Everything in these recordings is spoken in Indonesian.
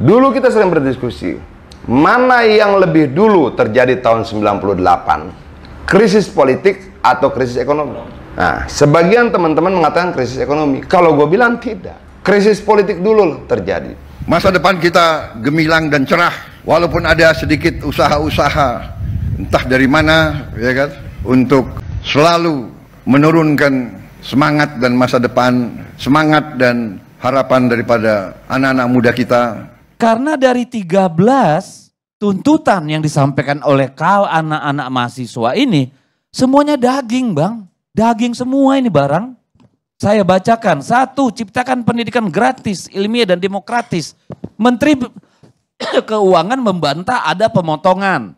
Dulu kita sering berdiskusi, mana yang lebih dulu terjadi tahun 98? Krisis politik atau krisis ekonomi? Nah, sebagian teman-teman mengatakan krisis ekonomi. Kalau gue bilang tidak. Krisis politik dulu terjadi. Masa depan kita gemilang dan cerah, walaupun ada sedikit usaha-usaha entah dari mana, ya kan, untuk selalu menurunkan semangat dan masa depan, semangat dan harapan daripada anak-anak muda kita. Karena dari 13 tuntutan yang disampaikan oleh kau anak-anak mahasiswa ini, semuanya daging, Bang. Daging semua ini barang. Saya bacakan. 1, ciptakan pendidikan gratis, ilmiah dan demokratis. Menteri Keuangan membantah ada pemotongan.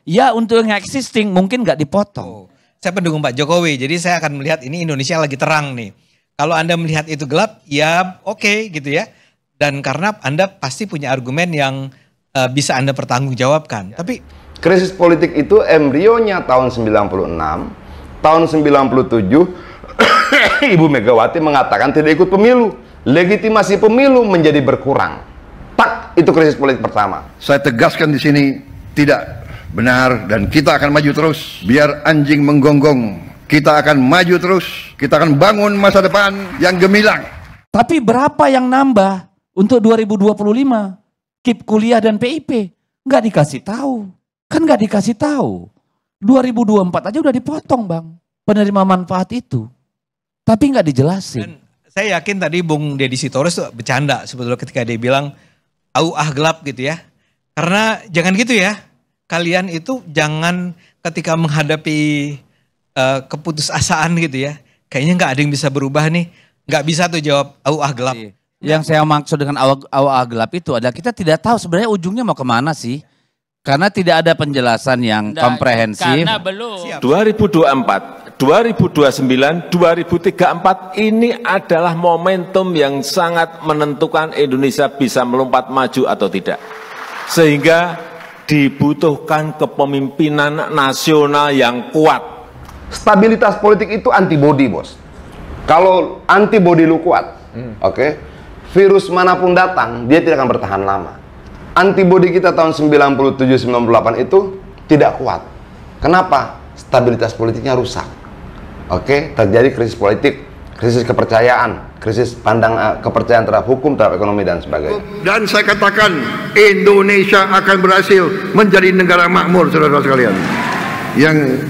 Ya, untuk yang existing mungkin nggak dipotong. Saya pendukung Pak Jokowi, jadi saya akan melihat ini Indonesia lagi terang nih. Kalau Anda melihat itu gelap, ya oke gitu ya. Dan karena Anda pasti punya argumen yang bisa Anda pertanggungjawabkan. Tapi krisis politik itu embrionya tahun 96, tahun 97 Ibu Megawati mengatakan tidak ikut pemilu. Legitimasi pemilu menjadi berkurang. Tak, itu krisis politik pertama. Saya tegaskan di sini tidak benar dan kita akan maju terus. Biar anjing menggonggong, kita akan maju terus. Kita akan bangun masa depan yang gemilang. Tapi berapa yang nambah untuk 2025? KIP kuliah dan PIP nggak dikasih tahu. Kan nggak dikasih tahu. 2024 aja udah dipotong, Bang, penerima manfaat itu. Tapi nggak dijelasin. Dan saya yakin tadi Bung Deddy Sitorus tuh bercanda sebetulnya ketika dia bilang gelap gitu ya. Karena jangan gitu ya. Kalian itu jangan ketika menghadapi keputusasaan gitu ya. Kayaknya nggak ada yang bisa berubah nih. Nggak bisa tuh jawab gelap. Yang saya maksud dengan gelap itu adalah kita tidak tahu sebenarnya ujungnya mau kemana sih. Karena tidak ada penjelasan yang komprehensif. Karena belum. 2024, 2029, 2034 ini adalah momentum yang sangat menentukan Indonesia bisa melompat maju atau tidak. Sehingga dibutuhkan kepemimpinan nasional yang kuat. Stabilitas politik itu antibodi, Bos. Kalau antibodi lu kuat, oke, virus manapun datang, dia tidak akan bertahan lama. Antibodi kita tahun 97-98 itu tidak kuat. Kenapa? Stabilitas politiknya rusak. Oke, terjadi krisis politik, krisis kepercayaan, krisis kepercayaan terhadap hukum, terhadap ekonomi dan sebagainya. Dan saya katakan Indonesia akan berhasil menjadi negara makmur, saudara-saudara sekalian. Yang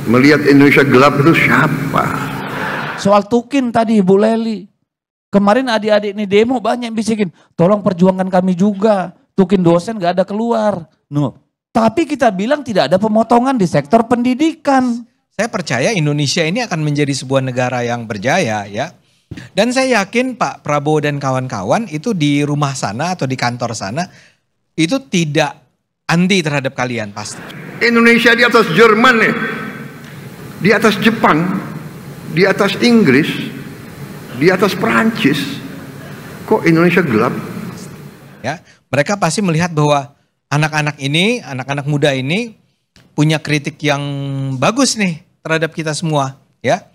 melihat Indonesia gelap itu siapa? Soal Tukin tadi, Bu Leli. Kemarin adik-adik ini demo banyak yang bisikin, tolong perjuangkan kami juga. Tukin dosen gak ada keluar. No. Tapi kita bilang tidak ada pemotongan di sektor pendidikan. Saya percaya Indonesia ini akan menjadi sebuah negara yang berjaya ya. Dan saya yakin Pak Prabowo dan kawan-kawan itu di rumah sana atau di kantor sana itu tidak anti terhadap kalian pasti. Indonesia di atas Jerman nih, di atas Jepang, di atas Inggris, di atas Perancis. Kok Indonesia gelap? Ya, mereka pasti melihat bahwa anak-anak ini, anak-anak muda ini punya kritik yang bagus nih terhadap kita semua, ya.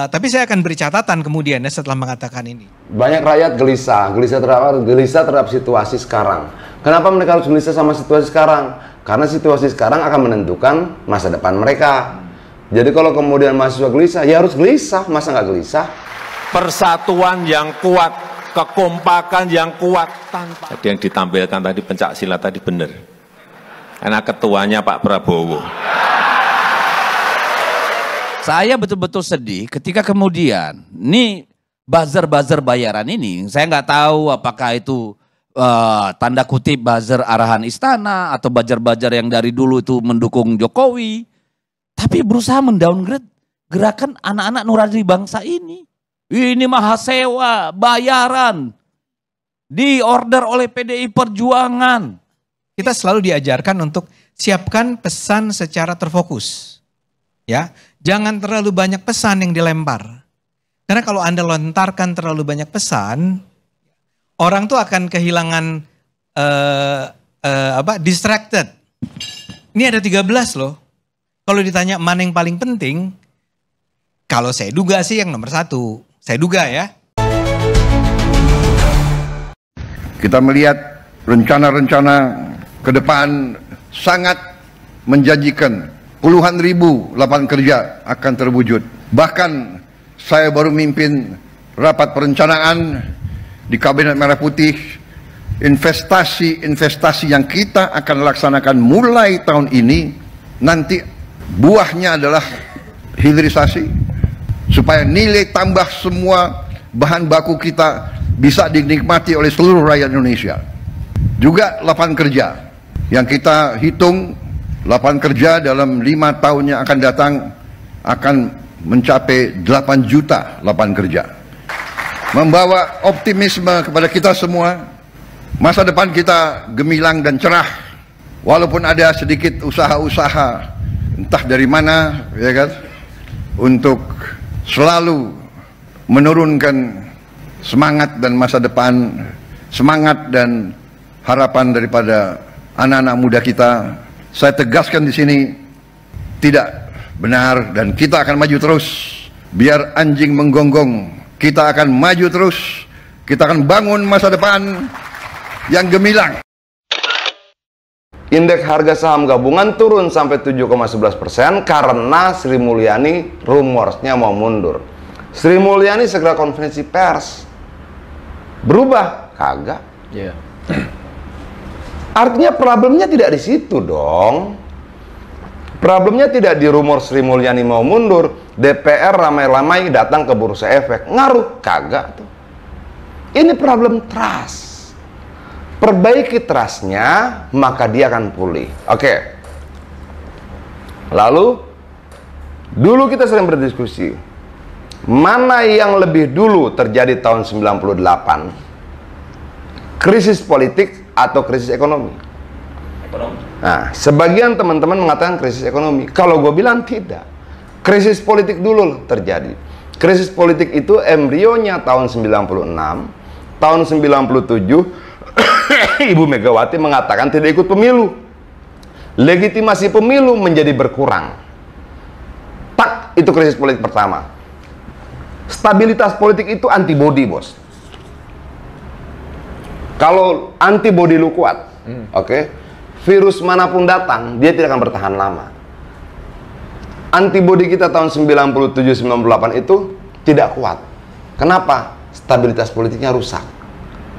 Tapi saya akan beri catatan kemudian ya setelah mengatakan ini. Banyak rakyat gelisah terhadap situasi sekarang. Kenapa mereka harus gelisah sama situasi sekarang? Karena situasi sekarang akan menentukan masa depan mereka. Jadi kalau kemudian mahasiswa gelisah, ya harus gelisah, masa nggak gelisah? Persatuan yang kuat, kekompakan yang kuat tanpa. Tadi yang ditampilkan tadi pencak silat tadi benar. Karena ketuanya Pak Prabowo. Saya betul-betul sedih ketika kemudian nih buzzer-buzzer bayaran ini, saya nggak tahu apakah itu tanda kutip buzzer arahan istana atau buzzer-buzzer yang dari dulu itu mendukung Jokowi, tapi berusaha mendowngrade gerakan anak-anak nurani bangsa ini. Ini mahasewa, bayaran, diorder oleh PDI Perjuangan. Kita selalu diajarkan untuk siapkan pesan secara terfokus. Ya, jangan terlalu banyak pesan yang dilempar. Karena kalau Anda lontarkan terlalu banyak pesan, orang tuh akan kehilangan distracted. Ini ada 13 loh. Kalau ditanya mana yang paling penting, kalau saya duga sih yang nomor 1. Saya duga ya. Kita melihat rencana-rencana ke depan sangat menjanjikan. Puluhan ribu lapangan kerja akan terwujud. Bahkan saya baru mimpin rapat perencanaan di Kabinet Merah Putih. Investasi yang kita akan laksanakan mulai tahun ini, nanti buahnya adalah hilirisasi, supaya nilai tambah semua bahan baku kita bisa dinikmati oleh seluruh rakyat Indonesia. Juga lapangan kerja yang kita hitung, lapangan kerja dalam 5 tahun yang akan datang akan mencapai 8 juta lapangan kerja. Membawa optimisme kepada kita semua. Masa depan kita gemilang dan cerah, walaupun ada sedikit usaha-usaha entah dari mana, ya kan, untuk selalu menurunkan semangat dan masa depan, semangat dan harapan daripada anak-anak muda kita. Saya tegaskan di sini, tidak benar, dan kita akan maju terus. Biar anjing menggonggong, kita akan maju terus. Kita akan bangun masa depan yang gemilang. Indeks harga saham gabungan turun sampai 7,11% karena Sri Mulyani rumorsnya mau mundur. Sri Mulyani segera konferensi pers. Berubah? Kagak. Yeah. Artinya problemnya tidak di situ dong. Problemnya tidak di rumor Sri Mulyani mau mundur. DPR ramai-ramai datang ke Bursa Efek. Ngaruh? Kagak tuh. Ini problem trust. Perbaiki trustnya, maka dia akan pulih. Oke. Lalu, dulu kita sering berdiskusi, mana yang lebih dulu terjadi tahun 98? Krisis politik atau krisis ekonomi? Nah, sebagian teman-teman mengatakan krisis ekonomi. Kalau gue bilang tidak. Krisis politik dulu terjadi. Krisis politik itu embrionya tahun 96, tahun 97, Ibu Megawati mengatakan tidak ikut pemilu. Legitimasi pemilu menjadi berkurang. Tak, itu krisis politik pertama. Stabilitas politik itu antibodi, bos. Kalau antibodi lu kuat, oke, virus manapun datang, dia tidak akan bertahan lama. Antibodi kita tahun 97-98 itu tidak kuat. Kenapa? Stabilitas politiknya rusak.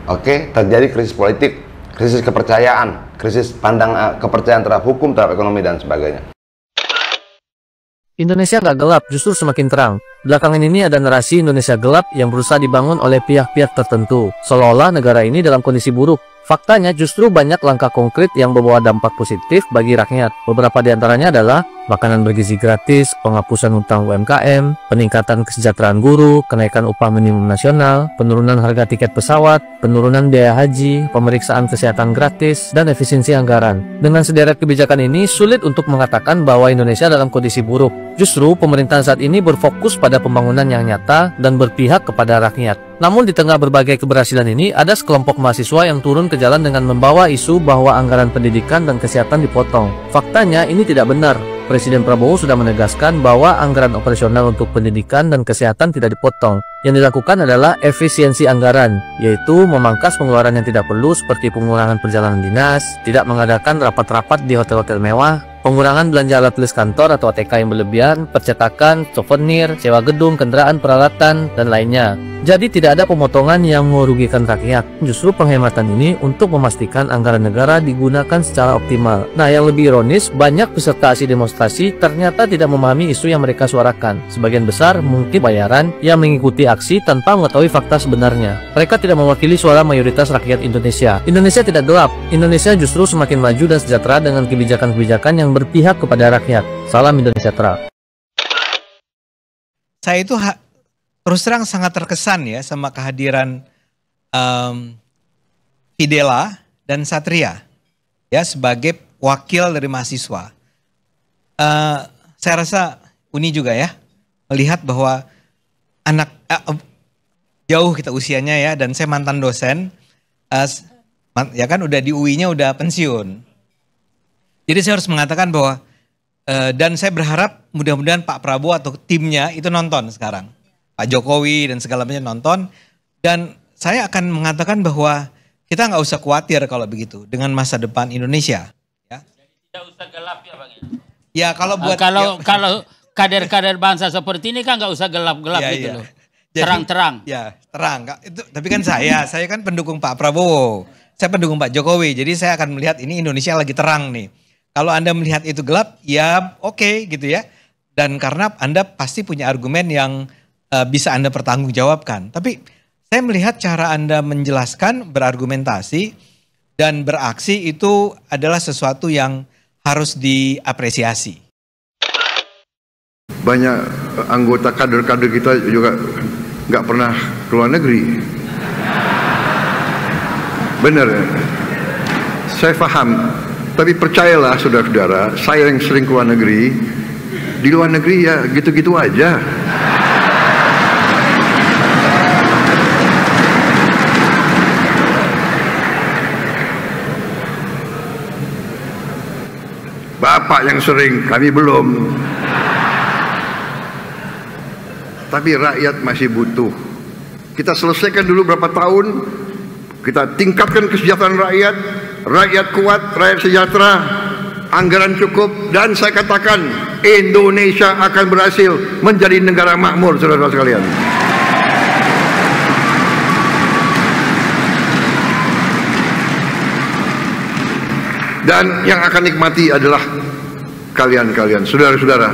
Oke, terjadi krisis politik, krisis kepercayaan, krisis kepercayaan terhadap hukum, terhadap ekonomi, dan sebagainya. Indonesia nggak gelap, justru semakin terang. Belakangan ini ada narasi Indonesia gelap yang berusaha dibangun oleh pihak-pihak tertentu, seolah-olah negara ini dalam kondisi buruk. Faktanya justru banyak langkah konkret yang membawa dampak positif bagi rakyat. Beberapa di antaranya adalah makanan bergizi gratis, penghapusan utang UMKM, peningkatan kesejahteraan guru, kenaikan upah minimum nasional, penurunan harga tiket pesawat, penurunan biaya haji, pemeriksaan kesehatan gratis, dan efisiensi anggaran. Dengan sederet kebijakan ini, sulit untuk mengatakan bahwa Indonesia dalam kondisi buruk. Justru pemerintahan saat ini berfokus pada pembangunan yang nyata dan berpihak kepada rakyat. Namun di tengah berbagai keberhasilan ini, ada sekelompok mahasiswa yang turun ke jalan dengan membawa isu bahwa anggaran pendidikan dan kesehatan dipotong. Faktanya ini tidak benar. Presiden Prabowo sudah menegaskan bahwa anggaran operasional untuk pendidikan dan kesehatan tidak dipotong. Yang dilakukan adalah efisiensi anggaran, yaitu memangkas pengeluaran yang tidak perlu seperti pengurangan perjalanan dinas, tidak mengadakan rapat-rapat di hotel-hotel mewah, pengurangan belanja alat tulis kantor atau ATK yang berlebihan, percetakan, souvenir, sewa gedung, kendaraan, peralatan, dan lainnya. Jadi tidak ada pemotongan yang merugikan rakyat. Justru penghematan ini untuk memastikan anggaran negara digunakan secara optimal. Nah, yang lebih ironis, banyak peserta aksi demonstrasi ternyata tidak memahami isu yang mereka suarakan. Sebagian besar mungkin bayaran yang mengikuti aksi tanpa mengetahui fakta sebenarnya. Mereka tidak mewakili suara mayoritas rakyat Indonesia. Indonesia tidak gelap. Indonesia justru semakin maju dan sejahtera dengan kebijakan-kebijakan yang berpihak kepada rakyat. Salam Indonesia Terang. Saya itu terus terang sangat terkesan ya sama kehadiran Fidela dan Satria ya sebagai wakil dari mahasiswa. Saya rasa Uni juga ya melihat bahwa anak jauh kita usianya ya, dan saya mantan dosen ya kan, udah di UI-nya udah pensiun. Jadi saya harus mengatakan bahwa dan saya berharap mudah-mudahan Pak Prabowo atau timnya itu nonton sekarang. Pak Jokowi dan segala macam nonton, dan saya akan mengatakan bahwa kita nggak usah khawatir kalau begitu dengan masa depan Indonesia. Ya. Tidak usah gelap ya Bang. Ya kalau buat kalau kader-kader bangsa seperti ini kan nggak usah gelap-gelap gitu loh. Terang-terang. Ya, terang. Itu, tapi kan saya kan pendukung Pak Prabowo. Saya pendukung Pak Jokowi. Jadi saya akan melihat ini Indonesia lagi terang nih. Kalau Anda melihat itu gelap, ya oke gitu ya. Dan karena Anda pasti punya argumen yang bisa Anda pertanggungjawabkan. Tapi saya melihat cara Anda menjelaskan, berargumentasi, dan beraksi itu adalah sesuatu yang harus diapresiasi. Banyak anggota kader-kader kita juga nggak pernah ke luar negeri. Benar ya? Saya paham. Tapi percayalah saudara-saudara, saya yang sering ke luar negeri, di luar negeri ya gitu-gitu aja. Bapak yang sering, kami belum. Tapi rakyat masih butuh. Kita selesaikan dulu berapa tahun, kita tingkatkan kesejahteraan rakyat, rakyat kuat, rakyat sejahtera, anggaran cukup, dan saya katakan Indonesia akan berhasil menjadi negara makmur, saudara-saudara sekalian. Dan yang akan nikmati adalah kalian-kalian, saudara-saudara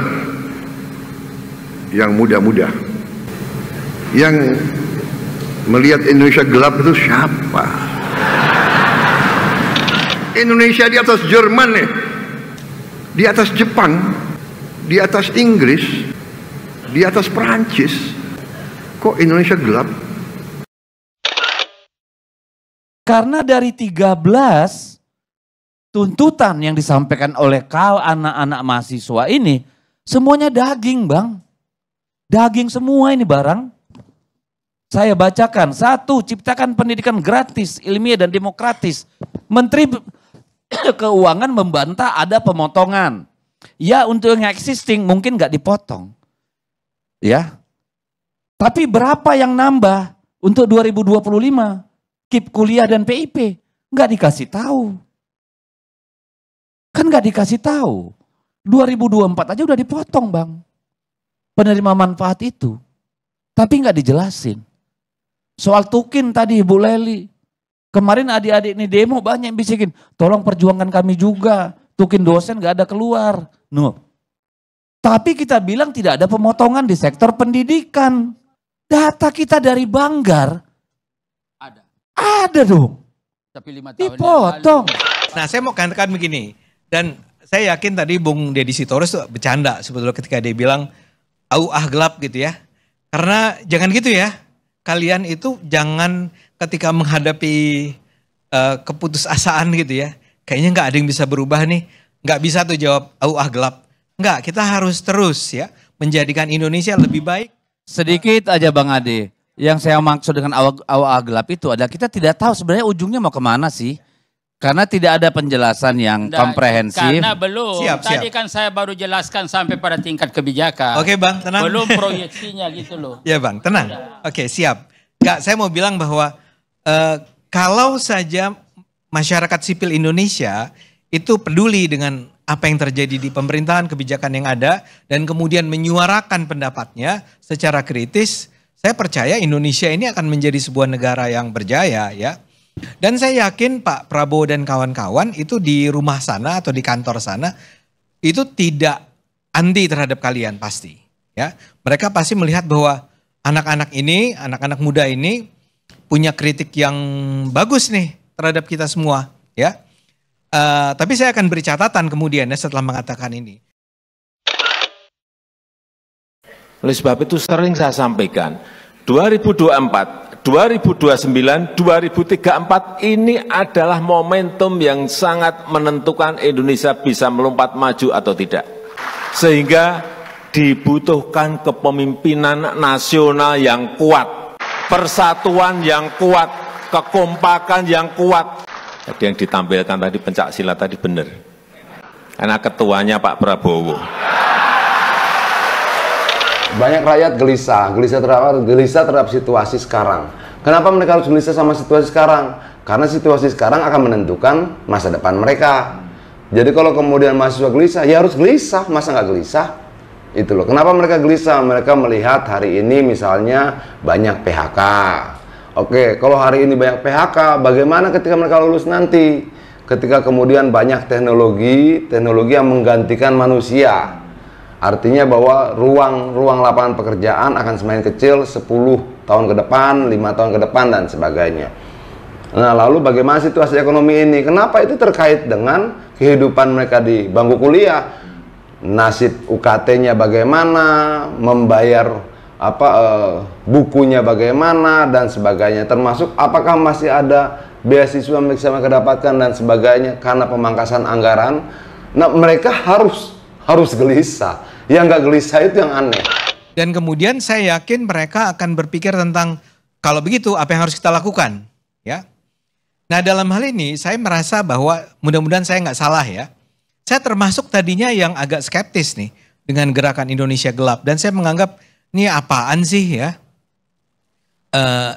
yang muda-muda, yang melihat Indonesia gelap itu siapa? Indonesia di atas Jerman nih, di atas Jepang, di atas Inggris, di atas Perancis. Kok Indonesia gelap? Karena dari 13 tuntutan yang disampaikan oleh anak-anak mahasiswa ini, semuanya daging Bang. Daging semua ini barang. Saya bacakan. 1, ciptakan pendidikan gratis, ilmiah dan demokratis. Menteri Keuangan membantah ada pemotongan. Ya untuk yang existing mungkin nggak dipotong. Ya. Tapi berapa yang nambah untuk 2025? KIP kuliah dan PIP. Nggak dikasih tahu. Kan nggak dikasih tahu. 2024 aja udah dipotong Bang. Penerima manfaat itu. Tapi nggak dijelasin. Soal tukin tadi Ibu Leli. Kemarin adik-adik ini demo banyak yang bisikin. Tolong perjuangkan kami juga. Tukin dosen nggak ada keluar. No. Tapi kita bilang tidak ada pemotongan di sektor pendidikan. Data kita dari Banggar. Ada dong. Tapi 5 tahun dipotong. Nah saya mau katakan begini. Dan saya yakin tadi Bung Deddy Sitorus tuh bercanda sebetulnya ketika dia bilang gelap gitu ya. Karena jangan gitu ya. Kalian itu jangan ketika menghadapi keputusasaan gitu ya. Kayaknya nggak ada yang bisa berubah nih. Nggak bisa tuh jawab gelap. Nggak, kita harus terus ya menjadikan Indonesia lebih baik. Sedikit aja Bang Ade. Yang saya maksud dengan gelap itu adalah kita tidak tahu sebenarnya ujungnya mau kemana sih. Karena tidak ada penjelasan yang komprehensif. Karena belum. Siap. Tadi kan saya baru jelaskan sampai pada tingkat kebijakan. Oke Bang, tenang. Belum proyeksinya gitu loh. Ya Bang, tenang. Oke, siap. Nggak, saya mau bilang bahwa kalau saja masyarakat sipil Indonesia itu peduli dengan apa yang terjadi di pemerintahan, kebijakan yang ada, dan kemudian menyuarakan pendapatnya secara kritis, saya percaya Indonesia ini akan menjadi sebuah negara yang berjaya ya. Dan saya yakin Pak Prabowo dan kawan-kawan itu di rumah sana atau di kantor sana itu tidak anti terhadap kalian pasti. Ya, mereka pasti melihat bahwa anak-anak ini, anak-anak muda ini punya kritik yang bagus nih terhadap kita semua. Ya, tapi saya akan beri catatan kemudian ya setelah mengatakan ini. Oleh sebab itu sering saya sampaikan 2024. 2029, 2034 ini adalah momentum yang sangat menentukan Indonesia bisa melompat maju atau tidak. Sehingga dibutuhkan kepemimpinan nasional yang kuat, persatuan yang kuat, kekompakan yang kuat. Jadi yang ditampilkan tadi pencak silat tadi benar. Karena ketuanya Pak Prabowo. Banyak rakyat gelisah terhadap situasi sekarang. Kenapa mereka harus gelisah sama situasi sekarang? Karena situasi sekarang akan menentukan masa depan mereka. Jadi kalau kemudian mahasiswa gelisah, ya harus gelisah, masa nggak gelisah? Itu loh. Kenapa mereka gelisah? Mereka melihat hari ini misalnya banyak PHK. Oke, kalau hari ini banyak PHK, bagaimana ketika mereka lulus nanti? Ketika kemudian banyak teknologi yang menggantikan manusia. Artinya bahwa ruang lapangan pekerjaan akan semakin kecil 10 tahun ke depan, 5 tahun ke depan, dan sebagainya. Nah, lalu bagaimana situasi ekonomi ini? Kenapa itu terkait dengan kehidupan mereka di bangku kuliah? Nasib UKT-nya bagaimana, membayar bukunya bagaimana, dan sebagainya. Termasuk apakah masih ada beasiswa yang bisa mereka dapatkan, dan sebagainya, karena pemangkasan anggaran. Nah, mereka harus gelisah. Yang nggak gelisah itu yang aneh. Dan kemudian saya yakin mereka akan berpikir tentang kalau begitu apa yang harus kita lakukan, ya. Nah, dalam hal ini saya merasa bahwa mudah-mudahan saya nggak salah ya. Saya termasuk tadinya yang agak skeptis nih dengan gerakan Indonesia Gelap, dan saya menganggap ini apaan sih ya?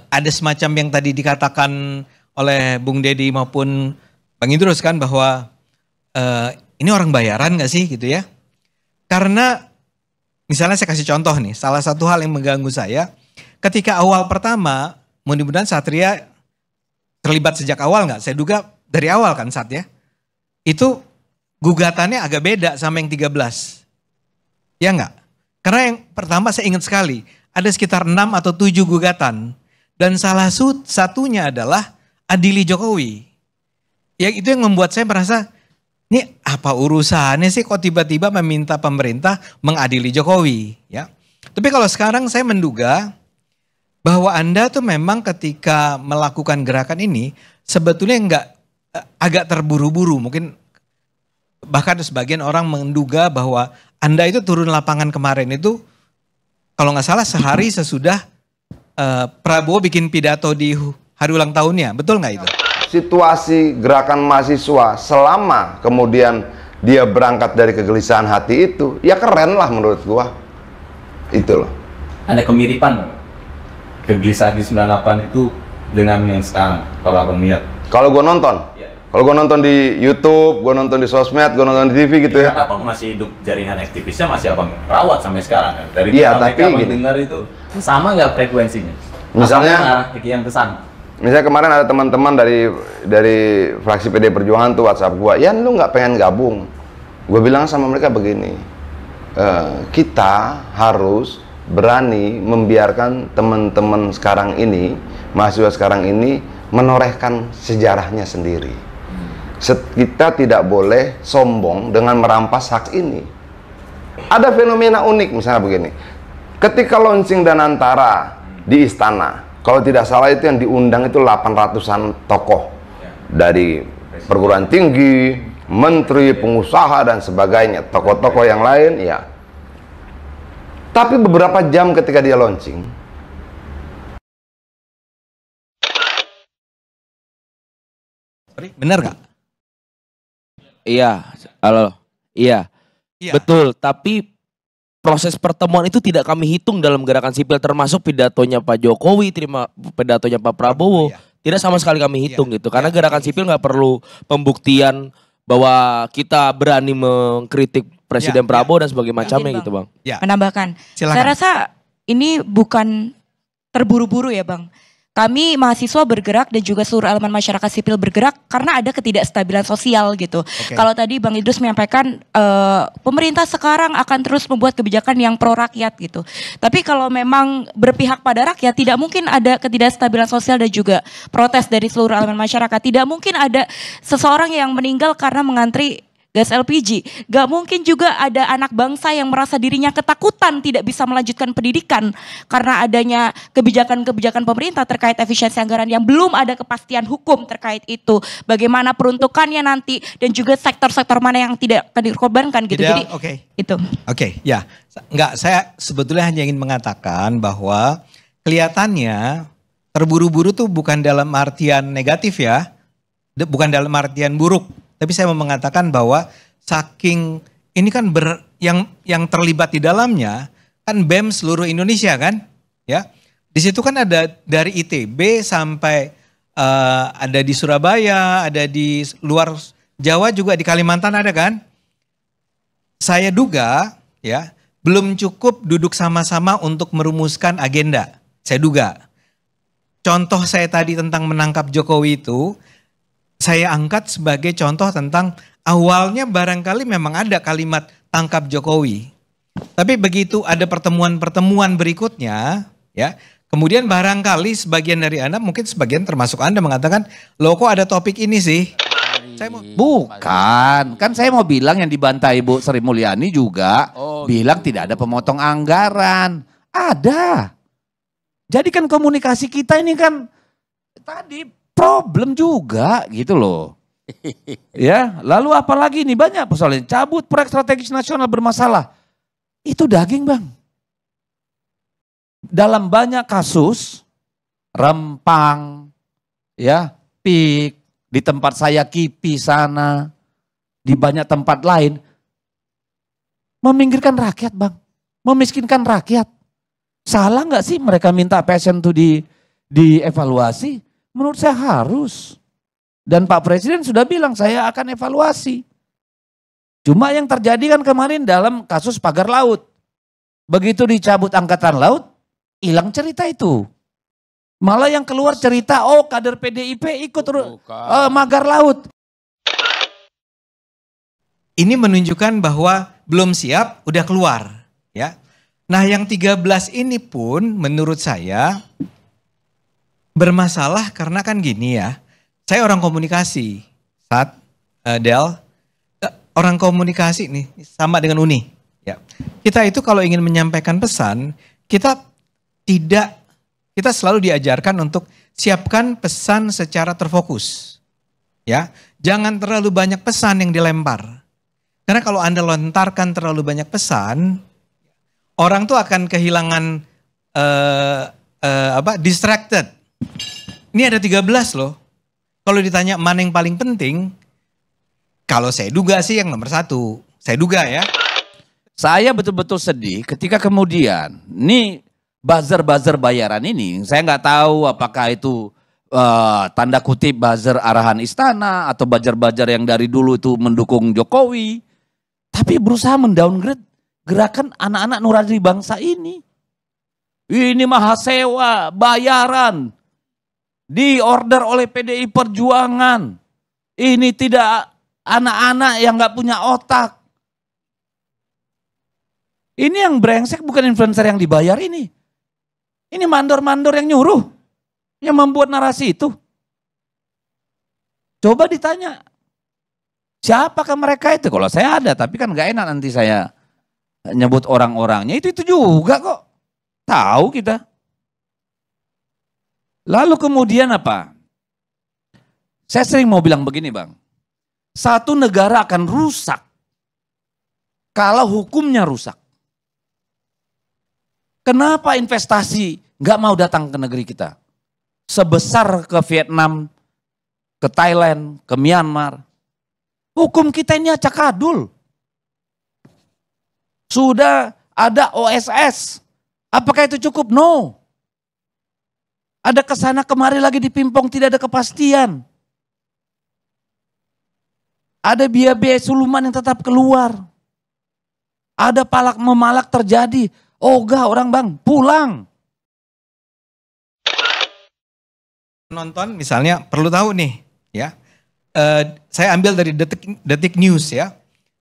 Ada semacam yang tadi dikatakan oleh Bung Dedi maupun Bang Idrus kan bahwa ini orang bayaran nggak sih gitu ya? Karena misalnya saya kasih contoh nih, salah satu hal yang mengganggu saya ketika awal pertama, mudah-mudahan Satria terlibat sejak awal nggak? Saya duga dari awal kan Sat ya. Itu gugatannya agak beda sama yang 13. Ya nggak? Karena yang pertama saya ingat sekali, ada sekitar 6 atau 7 gugatan. Dan salah satunya adalah adili Jokowi. Ya itu yang membuat saya merasa, ini apa urusannya sih kok tiba-tiba meminta pemerintah mengadili Jokowi, ya. Tapi kalau sekarang saya menduga bahwa Anda tuh memang ketika melakukan gerakan ini sebetulnya agak terburu-buru. Mungkin bahkan sebagian orang menduga bahwa Anda itu turun lapangan kemarin itu kalau nggak salah sehari sesudah Prabowo bikin pidato di hari ulang tahunnya, betul nggak itu? Situasi gerakan mahasiswa selama kemudian dia berangkat dari kegelisahan hati itu, ya keren lah menurut gua. Itu loh. Ada kemiripan kegelisahan di 98 itu dengan yang sekarang kalau abang lihat? Kalau gua nonton, kalau gua nonton di YouTube, gua nonton di sosmed, gua nonton di TV gitu ya. Abang masih hidup, jaringan aktivisnya masih abang rawat sampai sekarang kan? Dari tapi abang dengar itu sama nggak frekuensinya? Misalnya yang kesan. Misalnya kemarin ada teman-teman dari fraksi PD Perjuangan tuh WhatsApp gua, "Yan, lu nggak pengen gabung?" Gue bilang sama mereka begini, kita harus berani membiarkan teman-teman sekarang ini, mahasiswa sekarang ini menorehkan sejarahnya sendiri. Kita tidak boleh sombong dengan merampas hak ini. Ada fenomena unik misalnya begini, ketika launching Danantara di Istana, kalau tidak salah itu yang diundang itu 800-an tokoh dari perguruan tinggi, menteri, pengusaha, dan sebagainya, tokoh-tokoh yang lain ya. Tapi beberapa jam ketika dia launching, benar nggak? Iya, halo, iya, betul. Tapi proses pertemuan itu tidak kami hitung dalam gerakan sipil, termasuk pidatonya Pak Jokowi, pidatonya Pak Prabowo. Tidak sama sekali kami hitung gitu. Karena gerakan sipil nggak perlu pembuktian bahwa kita berani mengkritik Presiden Prabowo dan sebagainya macamnya gitu, Bang. Menambahkan, Silakan. saya rasa ini bukan terburu-buru ya, Bang. Kami mahasiswa bergerak dan juga seluruh elemen masyarakat sipil bergerak karena ada ketidakstabilan sosial gitu. Kalau tadi Bang Idrus menyampaikan pemerintah sekarang akan terus membuat kebijakan yang pro rakyat gitu. Tapi kalau memang berpihak pada rakyat, tidak mungkin ada ketidakstabilan sosial dan juga protes dari seluruh elemen masyarakat. Tidak mungkin ada seseorang yang meninggal karena mengantri gas LPG. Gak mungkin juga ada anak bangsa yang merasa dirinya ketakutan tidak bisa melanjutkan pendidikan karena adanya kebijakan-kebijakan pemerintah terkait efisiensi anggaran yang belum ada kepastian hukum terkait itu. Bagaimana peruntukannya nanti dan juga sektor-sektor mana yang tidak akan dikorbankan gitu. Jadi itu. Ya. Enggak, saya sebetulnya hanya ingin mengatakan bahwa kelihatannya terburu-buru tuh bukan dalam artian negatif ya. Bukan dalam artian buruk. Tapi saya mau mengatakan bahwa saking ini kan yang terlibat di dalamnya kan BEM seluruh Indonesia kan, ya. Di situ kan ada dari ITB sampai ada di Surabaya, ada di luar Jawa juga, di Kalimantan ada kan? Saya duga ya belum cukup duduk sama-sama untuk merumuskan agenda. Saya duga. Contoh saya tadi tentang menangkap Jokowi itu, saya angkat sebagai contoh tentang awalnya barangkali memang ada kalimat tangkap Jokowi. Tapi begitu ada pertemuan-pertemuan berikutnya, ya, kemudian barangkali sebagian dari Anda, mungkin sebagian termasuk Anda mengatakan, loh kok ada topik ini sih? Bukan, kan saya mau bilang yang dibantai Bu Sri Mulyani juga bilang tidak ada pemotong anggaran. Ada. Jadi kan komunikasi kita ini kan tadi problem juga gitu loh. Ya, lalu apalagi nih banyak persoalan. Cabut proyek strategis nasional bermasalah. Itu daging Bang. Dalam banyak kasus, Rempang, ya, PIK, di tempat saya KIPI sana, di banyak tempat lain, meminggirkan rakyat Bang, memiskinkan rakyat. Salah nggak sih mereka minta PSN itu dievaluasi? Menurut saya harus. Dan Pak Presiden sudah bilang saya akan evaluasi. Cuma yang terjadi kan kemarin dalam kasus pagar laut. Begitu dicabut angkatan laut, hilang cerita itu. Malah yang keluar cerita, oh kader PDIP ikut magar laut. Ini menunjukkan bahwa belum siap, udah keluar. Ya. Nah yang 13 ini pun menurut saya bermasalah karena kan gini ya. Saya orang komunikasi, Del, orang komunikasi nih sama dengan Uni. Ya. Kita itu kalau ingin menyampaikan pesan, kita selalu diajarkan untuk siapkan pesan secara terfokus. Ya, jangan terlalu banyak pesan yang dilempar. Karena kalau Anda lontarkan terlalu banyak pesan, orang tuh akan kehilangan distracted. Ini ada 13 loh. Kalau ditanya mana yang paling penting, kalau saya duga sih yang nomor 1. Saya duga ya. Saya betul-betul sedih ketika kemudian nih buzzer-buzzer bayaran ini, saya nggak tahu apakah itu tanda kutip buzzer arahan istana atau buzzer-buzzer yang dari dulu itu mendukung Jokowi, tapi berusaha mendowngrade gerakan anak-anak nurani bangsa ini. Ini mahasewa bayaran diorder oleh PDI Perjuangan. Ini tidak anak-anak yang nggak punya otak. Ini yang brengsek bukan influencer yang dibayar ini. Ini mandor-mandor yang nyuruh, yang membuat narasi itu. Coba ditanya, siapakah mereka itu? Kalau saya ada, tapi kan gak enak nanti saya nyebut orang-orangnya. Itu juga kok, tahu kita. Lalu kemudian apa? Saya sering mau bilang begini Bang, satu negara akan rusak kalau hukumnya rusak. Kenapa investasi nggak mau datang ke negeri kita? Sebesar ke Vietnam, ke Thailand, ke Myanmar. Hukum kita ini acak adul. Sudah ada OSS. Apakah itu cukup? No. Ada kesana kemari lagi dipimpong, tidak ada kepastian. Ada biaya-biaya suluman yang tetap keluar. Ada palak memalak terjadi. Ogah orang Bang, pulang. Nonton misalnya perlu tahu nih ya. Saya ambil dari Detik News ya.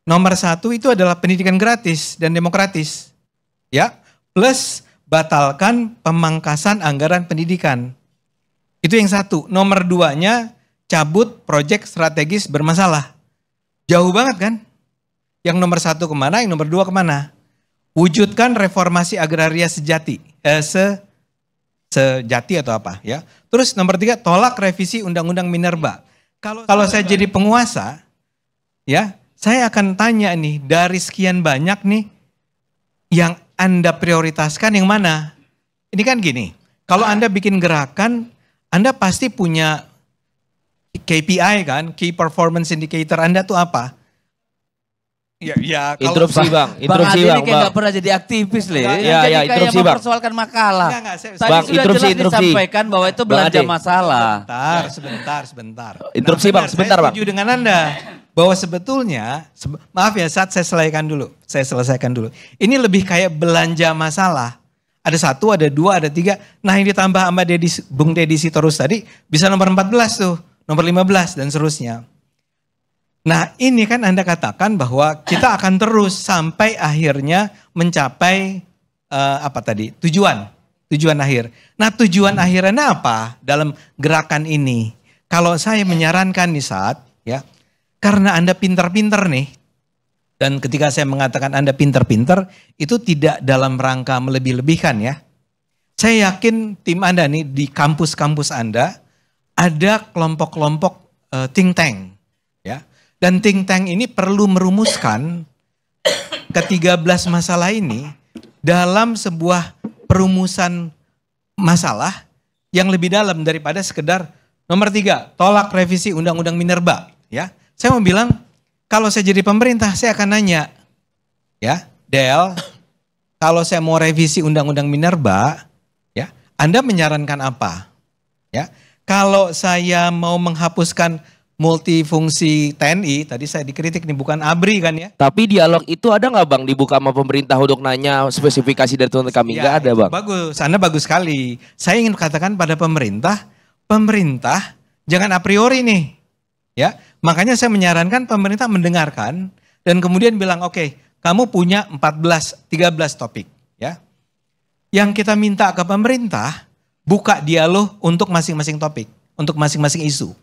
Nomor 1 itu adalah pendidikan gratis dan demokratis. Ya, plus batalkan pemangkasan anggaran pendidikan. Itu yang 1. Nomor 2-nya cabut proyek strategis bermasalah. Jauh banget kan? Yang nomor 1 kemana, yang nomor 2 kemana? Wujudkan reformasi agraria sejati. Sejati atau apa ya. Terus nomor 3, tolak revisi Undang-Undang Minerba. Kalau saya jadi penguasa, ya saya akan tanya nih, dari sekian banyak nih, yang Anda prioritaskan yang mana? Ini kan gini, kalau Anda bikin gerakan, Anda pasti punya KPI kan, Key Performance Indicator Anda tuh apa? Ya, Interupsi bang, interupsi Bang Adi bang. ini kayak nggak pernah jadi aktivis loh. Ya, Jadi ya, kayak interupsi, Bang. mempersoalkan makalah. Tadi Bang, sudah interupsi, jelas interupsi. disampaikan bahwa itu belanja Ade. masalah. Sebentar. Interupsi, Bang, sebentar, Saya Bang. setuju dengan Anda bahwa sebetulnya, maaf ya, saat saya selesaikan dulu. Ini lebih kayak belanja masalah. Ada 1, ada 2, ada 3. Nah yang ditambah sama Bung Deddy Sitorus tadi bisa nomor 14 tuh, nomor 15 dan seterusnya. Nah ini kan Anda katakan bahwa kita akan terus sampai akhirnya mencapai tujuan akhir. Nah tujuan akhirnya apa dalam gerakan ini? Kalau saya menyarankan nih saat ya, karena Anda pinter-pinter nih, dan ketika saya mengatakan Anda pinter-pinter, itu tidak dalam rangka melebih-lebihkan ya. Saya yakin tim Anda nih di kampus-kampus Anda ada kelompok-kelompok think tank ya. Dan think tank ini perlu merumuskan ke-13 masalah ini dalam sebuah perumusan masalah yang lebih dalam daripada sekedar nomor 3, tolak revisi Undang-Undang Minerba ya. Saya mau bilang kalau saya jadi pemerintah saya akan nanya ya, Del, kalau saya mau revisi Undang-Undang Minerba ya, Anda menyarankan apa? Ya. Kalau saya mau menghapuskan multifungsi TNI, tadi saya dikritik nih bukan ABRI kan ya. Tapi dialog itu ada nggak bang dibuka sama pemerintah untuk nanya spesifikasi dari teman kami? Nggak ada bang. Bagus, Anda bagus sekali. Saya ingin katakan pada pemerintah jangan a priori nih. Ya, makanya saya menyarankan pemerintah mendengarkan dan kemudian bilang oke, kamu punya 13 topik ya. Yang kita minta ke pemerintah buka dialog untuk masing-masing topik, untuk masing-masing isu.